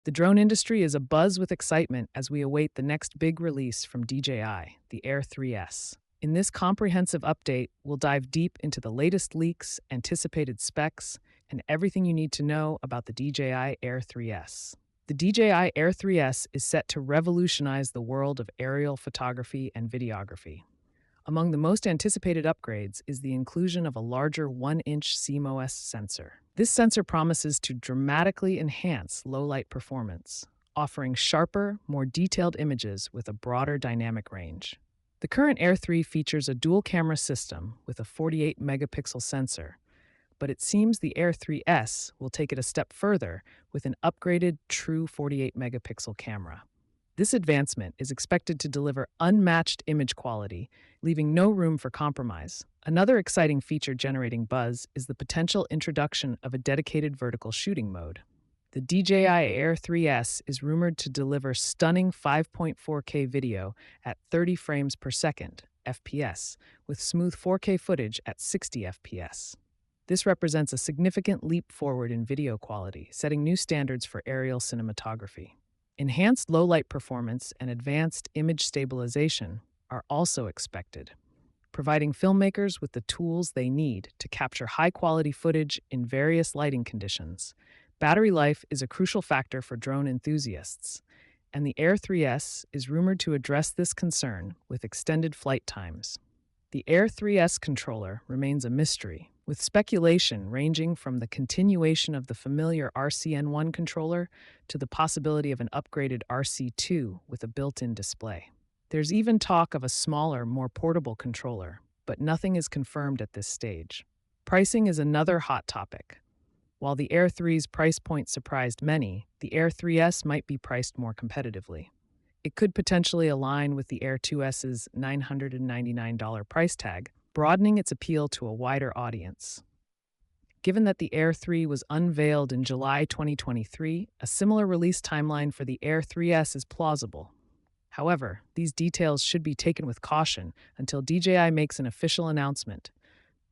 The drone industry is abuzz with excitement as we await the next big release from DJI, the Air 3S. In this comprehensive update, we'll dive deep into the latest leaks, anticipated specs, and everything you need to know about the DJI Air 3S. The DJI Air 3S is set to revolutionize the world of aerial photography and videography. Among the most anticipated upgrades is the inclusion of a larger 1-inch CMOS sensor. This sensor promises to dramatically enhance low-light performance, offering sharper, more detailed images with a broader dynamic range. The current Air 3 features a dual-camera system with a 48-megapixel sensor, but it seems the Air 3S will take it a step further with an upgraded true 48-megapixel camera. This advancement is expected to deliver unmatched image quality, leaving no room for compromise. Another exciting feature generating buzz is the potential introduction of a dedicated vertical shooting mode. The DJI Air 3S is rumored to deliver stunning 5.4K video at 30 frames per second (FPS) with smooth 4K footage at 60 FPS. This represents a significant leap forward in video quality, setting new standards for aerial cinematography. Enhanced low-light performance and advanced image stabilization are also expected, providing filmmakers with the tools they need to capture high-quality footage in various lighting conditions. Battery life is a crucial factor for drone enthusiasts, and the Air 3S is rumored to address this concern with extended flight times. The Air 3S controller remains a mystery, with speculation ranging from the continuation of the familiar RCN1 controller to the possibility of an upgraded RC2 with a built-in display. There's even talk of a smaller, more portable controller, but nothing is confirmed at this stage. Pricing is another hot topic. While the Air 3's price point surprised many, the Air 3S might be priced more competitively. It could potentially align with the Air 2S's $999 price tag, broadening its appeal to a wider audience. Given that the Air 3 was unveiled in July 2023, a similar release timeline for the Air 3S is plausible. However, these details should be taken with caution until DJI makes an official announcement.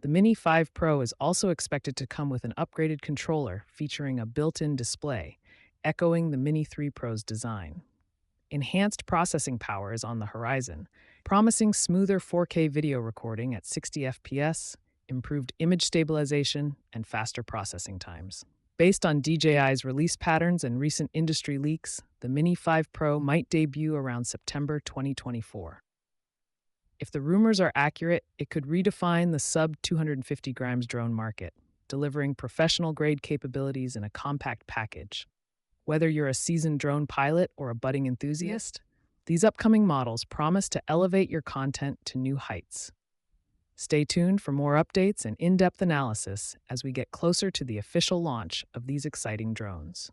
The Mini 5 Pro is also expected to come with an upgraded controller featuring a built-in display, echoing the Mini 3 Pro's design. Enhanced processing power is on the horizon, promising smoother 4K video recording at 60 FPS, improved image stabilization, and faster processing times. Based on DJI's release patterns and recent industry leaks, the Mini 5 Pro might debut around September 2024. If the rumors are accurate, it could redefine the sub-250 grams drone market, delivering professional-grade capabilities in a compact package. Whether you're a seasoned drone pilot or a budding enthusiast, these upcoming models promise to elevate your content to new heights. Stay tuned for more updates and in-depth analysis as we get closer to the official launch of these exciting drones.